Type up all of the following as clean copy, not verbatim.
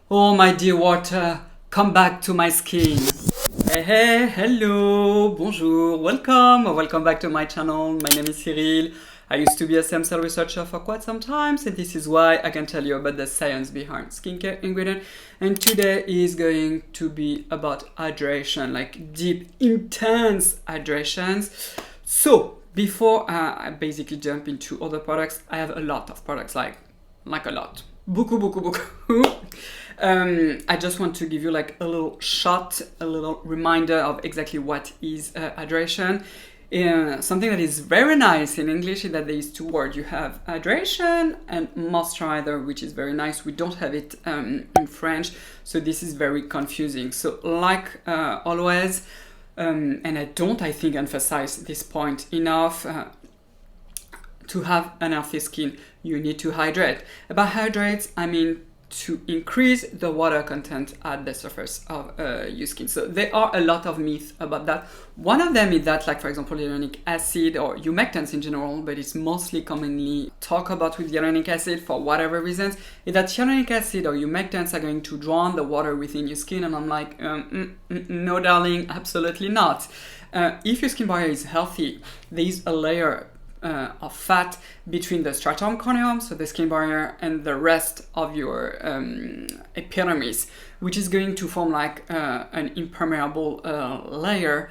Oh, my dear water, come back to my skin. Hey, hello, bonjour, welcome, or welcome back to my channel. My name is Cyrille. I used to be a stem cell researcher for quite some time, and this is why I can tell you about the science behind skincare ingredient. And today is going to be about hydration, like deep, intense hydrations. So before I basically jump into other products, I have a lot of products, like a lot. Beaucoup. I just want to give you like a little shot, a little reminder of exactly what is hydration. Something that is very nice in English is that there is two words. You have hydration and moisturizer, which is very nice. We don't have it in French, so this is very confusing. So like always, and I think emphasize this point enough, to have an healthy skin, you need to hydrate. By hydrate, I mean to increase the water content at the surface of your skin. So there are a lot of myths about that. One of them is that, like for example, hyaluronic acid or humectants in general, but it's mostly commonly talked about with hyaluronic acid for whatever reasons, is that hyaluronic acid or humectants are going to drown the water within your skin. And I'm like, no darling, absolutely not. If your skin barrier is healthy, there is a layer of fat between the stratum corneum, so the skin barrier, and the rest of your epidermis, which is going to form like an impermeable layer,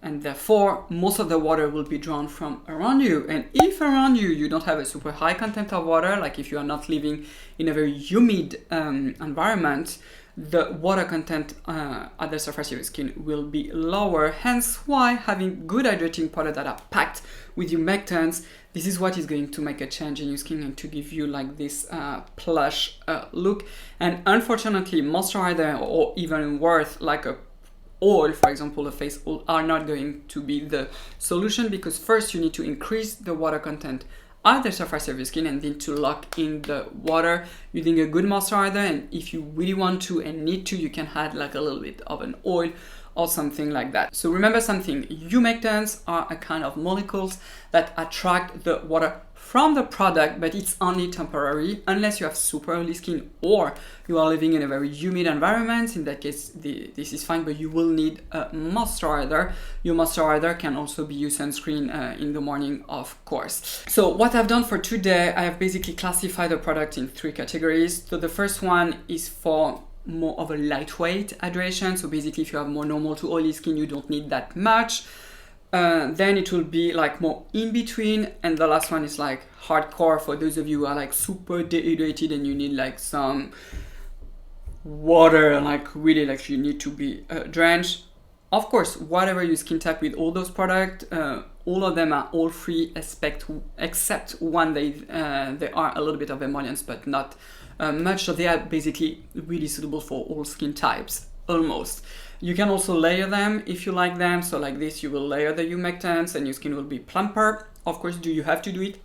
and therefore most of the water will be drawn from around you. And if around you you don't have a super high content of water, like if you are not living in a very humid environment, the water content at the surface of your skin will be lower, hence why having good hydrating products that are packed with humectants, this is what is going to make a change in your skin and to give you like this plush look. And unfortunately, moisturizer or even worse, like a oil, for example, a face oil, are not going to be the solution, because first you need to increase the water content at the surface of your skin and then to lock in the water using a good moisturizer. And if you really want to and need to, you can add like a little bit of an oil or something like that. So remember something, humectants are a kind of molecules that attract the water from the product, but it's only temporary unless you have super oily skin or you are living in a very humid environment. In that case, this is fine, but you will need a moisturizer. Your moisturizer can also be your sunscreen in the morning, of course. So what I've done for today, I have basically classified the product in three categories. So the first one is for more of a lightweight hydration. So basically, if you have more normal to oily skin, you don't need that much. Then it will be like more in between, and the last one is like hardcore for those of you who are like super dehydrated and you need like some water, like really like you need to be drenched. Of course, whatever your skin type, with all those products, all of them are all free except one. They are a little bit of emollients, but not much. So they are basically really suitable for all skin types, almost. You can also layer them if you like them. So like this, you will layer the humectants and your skin will be plumper. Of course, do you have to do it?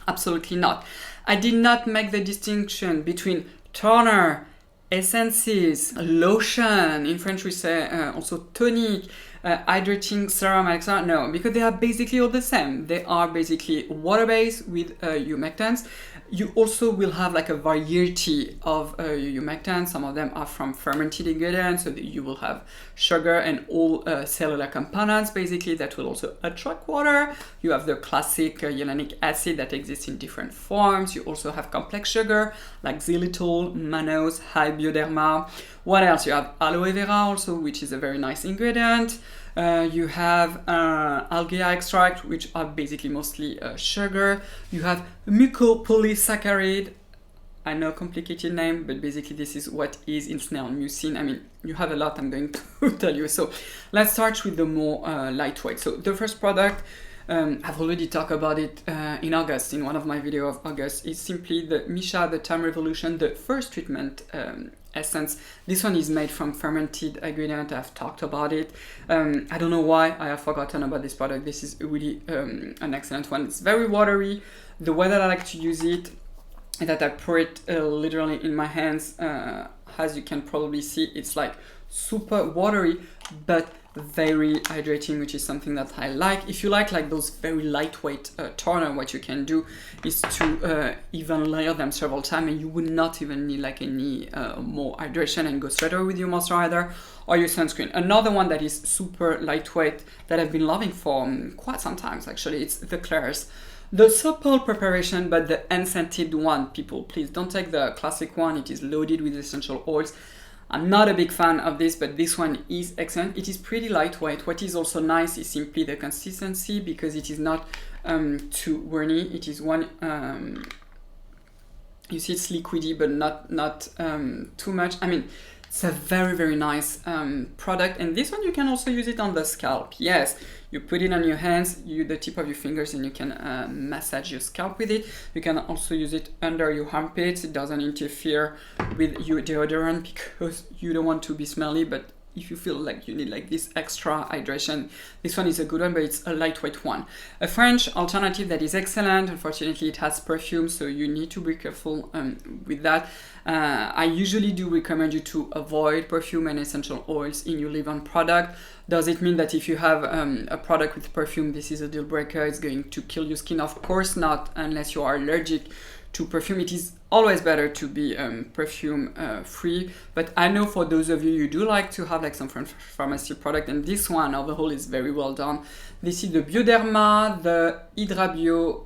Absolutely not. I did not make the distinction between toner, essences, lotion, in French we say also tonic, hydrating serum, etc. No, because they are basically all the same. They are basically water-based with humectants. You also will have like a variety of humectants. Some of them are from fermented ingredients, so that you will have sugar and all cellular components basically that will also attract water. You have the classic hyaluronic acid that exists in different forms. You also have complex sugar like xylitol, mannose, high bioderma. What else? You have aloe vera also, which is a very nice ingredient. You have algae extract, which are basically mostly sugar. You have mucopolysaccharide. I know, complicated name, but basically this is what is in snail mucin. I mean, you have a lot I'm going to tell you. So let's start with the more lightweight. So the first product, I've already talked about it in August, in one of my videos of August, is simply the Misha, the Time Revolution, the first treatment essence. This one is made from fermented ingredient. I've talked about it. I don't know why I have forgotten about this product. This is really an excellent one. It's very watery. The way that I like to use it is that I pour it literally in my hands. As you can probably see, it's like super watery, but very hydrating, which is something that I like. If you like those very lightweight toner, what you can do is to even layer them several times, and you would not even need like any more hydration, and go straight away with your moisturizer or your sunscreen. Another one that is super lightweight that I've been loving for quite some time actually, it's the Claire's. The supple preparation, but the unscented one. People, please don't take the classic one. It is loaded with essential oils. I'm not a big fan of this, but this one is excellent. It is pretty lightweight. What is also nice is simply the consistency, because it is not too worny. It is one, you see it's liquidy, but not too much. I mean, it's a very, very nice product. And this one, you can also use it on the scalp. Yes, you put it on your hands, the tip of your fingers, and you can massage your scalp with it. You can also use it under your armpits. It doesn't interfere with your deodorant because you don't want to be smelly, but if you feel like you need like this extra hydration, this one is a good one, but it's a lightweight one. A French alternative that is excellent. Unfortunately, it has perfume, so you need to be careful with that. I usually do recommend you to avoid perfume and essential oils in your leave-on product. Does it mean that if you have a product with perfume, this is a deal breaker? It's going to kill your skin? Of course not, unless you are allergic to perfume. It is always better to be perfume free, but I know for those of you do like to have like some pharmacy product, and this one overall is very well done. This is the Bioderma, the Hydra Bio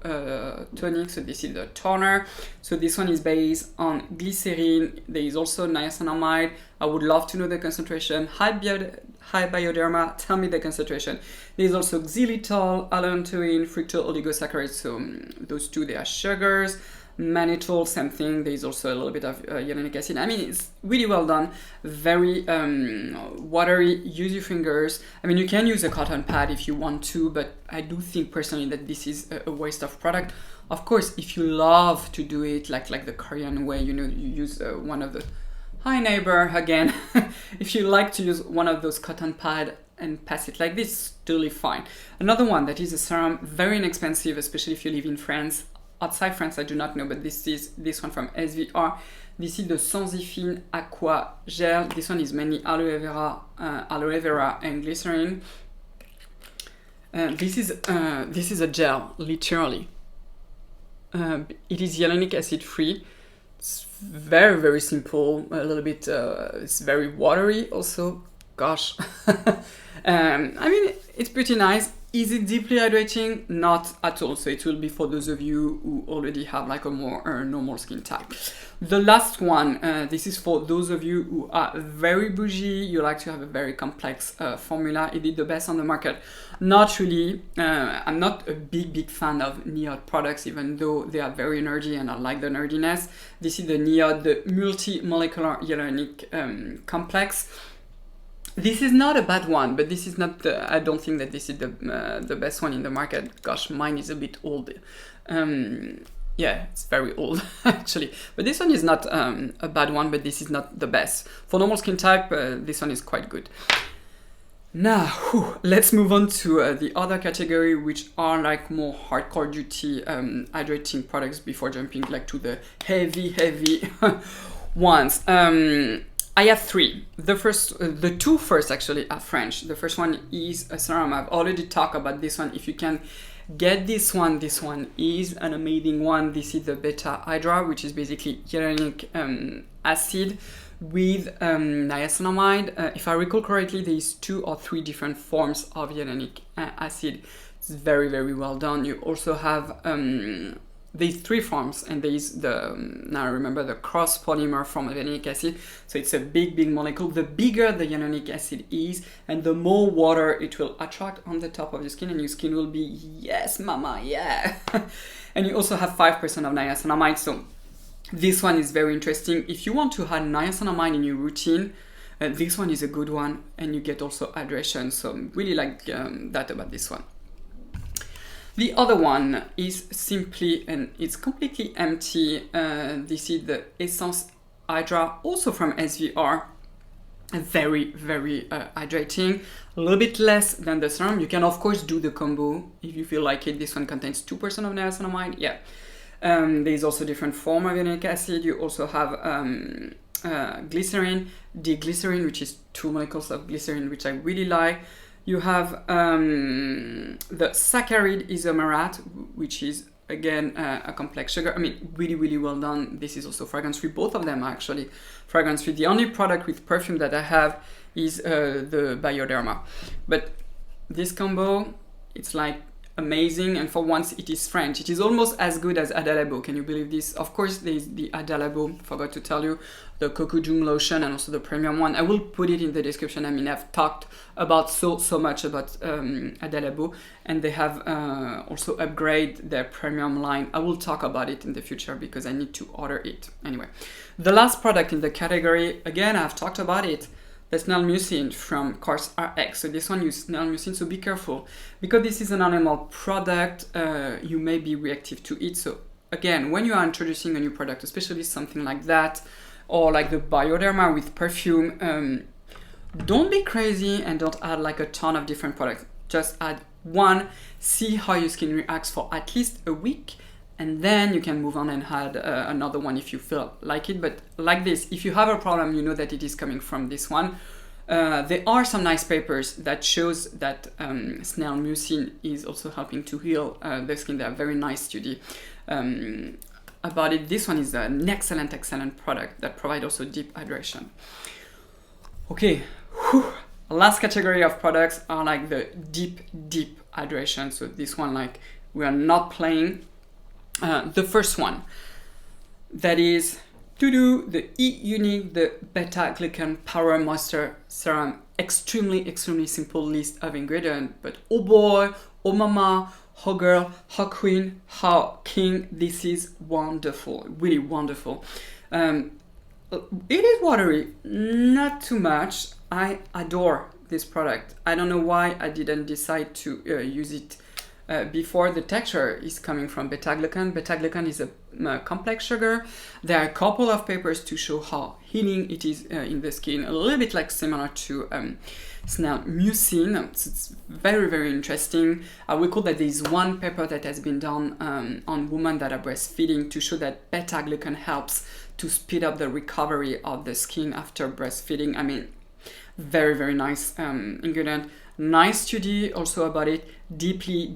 tonic, so this is the toner. So this one is based on glycerin. There is also niacinamide. I would love to know the concentration. Hi Bioderma, tell me the concentration. There is also xylitol, allantoin, fructooligosaccharides, so those two, they are sugars. Mannitol, same thing. There is also a little bit of hyaluronic acid. I mean, it's really well done. Very watery. Use your fingers. I mean, you can use a cotton pad if you want to, but I do think personally that this is a waste of product. Of course, if you love to do it like the Korean way, you use one of the... Hi neighbor, again. If you like to use one of those cotton pad and pass it like this, totally fine. Another one that is a serum, very inexpensive, especially if you live in France. Outside France, I do not know, but this is this one from SVR. This is the Sensifine Aqua Gel. This one is mainly aloe vera and glycerin. This is a gel, literally. It is hyaluronic acid free. It's very, very simple. A little bit. It's very watery also. Gosh. I mean, it's pretty nice. Is it deeply hydrating? Not at all. So it will be for those of you who already have like a more normal skin type. The last one, this is for those of you who are very bougie, you like to have a very complex formula. It is the best on the market. Not really. I'm not a big fan of NIOD products, even though they are very nerdy and I like the nerdiness. This is the NIOD, the multi-molecular hyaluronic complex. This is not a bad one, but this is not I don't think that this is the best one in the market. Gosh, mine is a bit old. Yeah, it's very old actually. But this one is not a bad one, but this is not the best. For normal skin type, this one is quite good. Now, let's move on to the other category, which are like more hardcore duty hydrating products before jumping like to the heavy ones. I have three. The two first actually are French. The first one is a serum. I've already talked about this one. If you can get this one is an amazing one. This is the Beta Hydra, which is basically hyaluronic acid with niacinamide. If I recall correctly, there is 2 or 3 different forms of hyaluronic acid. It's very, very well done. You also have these 3 forms, and there is now I remember the cross polymer form of hyaluronic acid. So it's a big molecule. The bigger the hyaluronic acid is, and the more water it will attract on the top of your skin, and your skin will be, yes, mama, yeah. And you also have 5% of niacinamide. So this one is very interesting. If you want to add niacinamide in your routine, this one is a good one, and you get also hydration. So really like that about this one. The other one is simply, and it's completely empty. This is the Essence Hydra, also from SVR. Very, very hydrating. A little bit less than the serum. You can of course do the combo if you feel like it. This one contains 2% of niacinamide. Yeah. There is also different form of hyaluronic acid. You also have glycerin, D-glycerin, which is 2 molecules of glycerin, which I really like. You have the saccharide isomerate, which is again a complex sugar. I mean, really, really well done. This is also fragrance-free. Both of them are actually fragrance-free. The only product with perfume that I have is the Bioderma. But this combo, it's like amazing, and for once it is French. It is almost as good as Adalabo. Can you believe this? Of course, there is the Adalabo, forgot to tell you, the Coco Jung lotion, and also the premium one. I will put it in the description. I mean, I've talked about so much about Adalabo, and they have also upgraded their premium line. I will talk about it in the future because I need to order it. Anyway, the last product in the category, again, I've talked about it, the Snail Mucin from Course RX. So this one uses Snail Mucin, so be careful. Because this is an animal product, you may be reactive to it. So again, when you are introducing a new product, especially something like that, or like the Bioderma with perfume, don't be crazy and don't add like a ton of different products. Just add one, see how your skin reacts for at least a week, and then you can move on and add another one if you feel like it. But like this, if you have a problem, you know that it is coming from this one. There are some nice papers that shows that Snail Mucin is also helping to heal the skin. They are very nice study about it. This one is an excellent product that provides also deep hydration. Okay, last category of products are like the deep hydration. So this one, like, we are not playing. The first one, that is the E-Unique, the beta-glucan power moisture serum. Extremely simple list of ingredients, but oh boy, oh mama, oh girl, oh queen, oh king, this is wonderful, really wonderful. It is watery, not too much. I adore this product. I don't know why I didn't decide to use it before. The texture is coming from beta-glucan. Beta-glucan is a complex sugar. There are a couple of papers to show how healing it is in the skin, a little bit like similar to Snail Mucin. So it's very interesting. I recall that there is one paper that has been done on women that are breastfeeding to show that beta-glucan helps to speed up the recovery of the skin after breastfeeding. I mean, very nice ingredient. Nice study also about it. Deeply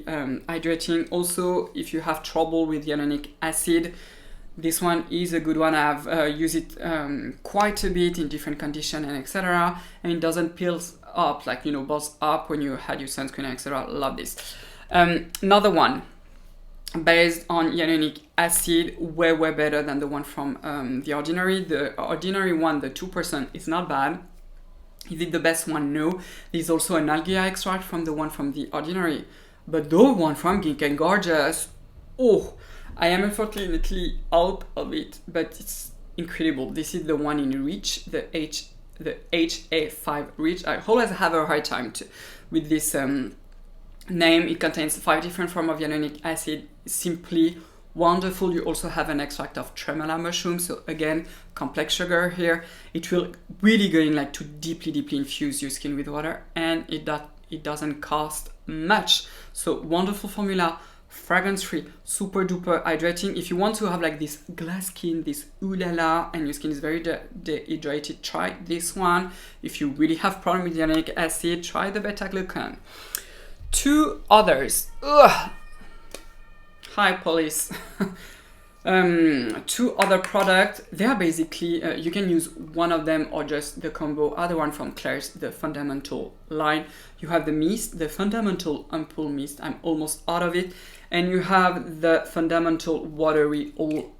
hydrating. Also, if you have trouble with hyaluronic acid, this one is a good one. I've used it quite a bit in different conditions and etc. And it doesn't peel up, like, you know, buzz up when you had your sunscreen, etc. Love this. Another one based on hyaluronic acid, way better than the one from The Ordinary. The Ordinary one, the 2%, is not bad. Is it the best one? No. There's also an algae extract from the one from The Ordinary. But the one from Geek and Gorgeous, oh, I am unfortunately out of it, but it's incredible. This is the one in Reach, the HA5 Reach. I always have a hard time with this name. It contains 5 different forms of hyaluronic acid. Simply wonderful. You also have an extract of tremella mushroom, so again, complex sugar here. It will really go in like to deeply infuse your skin with water, and it doesn't cost much. So wonderful formula, fragrance free, super duper hydrating. If you want to have like this glass skin, this ooh la la, and your skin is very dehydrated, try this one. If you really have problem with hyaluronic acid, try the beta-glucan. 2 others. Ugh. Hi, police. 2 other products. They are basically, you can use one of them or just the combo. Other one from Claire's, the Fundamental line. You have the mist, the Fundamental Ampoule Mist. I'm almost out of it. And you have the Fundamental Watery All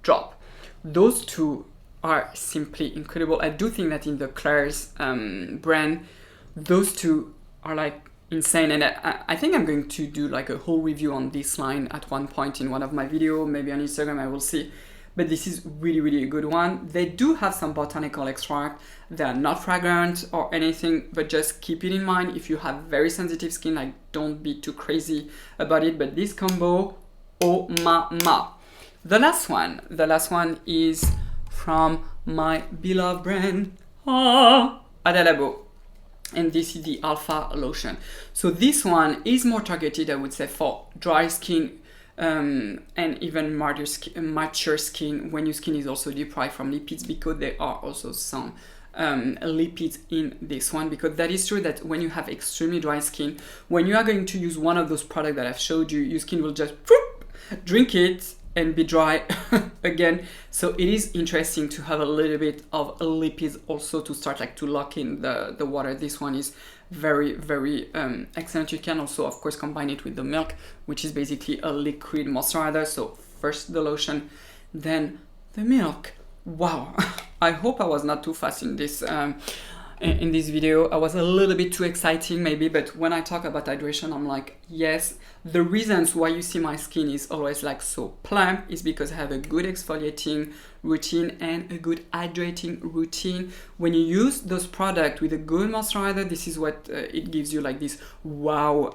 Drop. Those 2 are simply incredible. I do think that in the Claire's brand, those 2 are like insane, and I think I'm going to do like a whole review on this line at one point in one of my videos, maybe on Instagram, I will see. But this is really a good one. They do have some botanical extract. They are not fragrant or anything, but just keep it in mind if you have very sensitive skin, like don't be too crazy about it. But this combo, oh mama. The last one is from my beloved brand, Adalabo. And this is the Alpha Lotion. So this one is more targeted, I would say, for dry skin, and even mature skin when your skin is also deprived from lipids, because there are also some lipids in this one. Because that is true that when you have extremely dry skin, when you are going to use one of those products that I've showed you, your skin will just drink it and be dry again. So it is interesting to have a little bit of lipids also to start like to lock in the water. This one is very, very excellent. You can also of course combine it with the milk, which is basically a liquid moisturizer. So first the lotion, then the milk. Wow. I hope I was not too fast in this video. I was a little bit too exciting maybe, but when I talk about hydration, I'm like, yes, the reasons why you see my skin is always like so plump is because I have a good exfoliating routine and a good hydrating routine. When you use those products with a good moisturizer, this is what it gives you, like this wow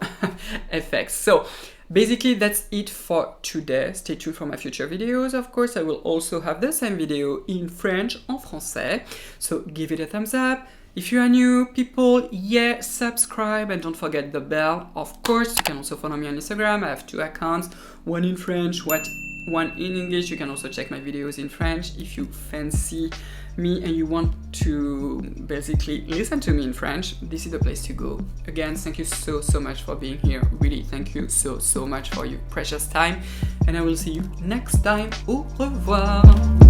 effect. So basically that's it for today. Stay tuned for my future videos. Of course, I will also have the same video in French, en français. So give it a thumbs up. If you are new people, yeah, subscribe and don't forget the bell. Of course, you can also follow me on Instagram. I have 2 accounts, one in French, one in English. You can also check my videos in French if you fancy me and you want to basically listen to me in French. This is the place to go. Again, thank you so much for being here. Really, thank you so much for your precious time. And I will see you next time. Au revoir.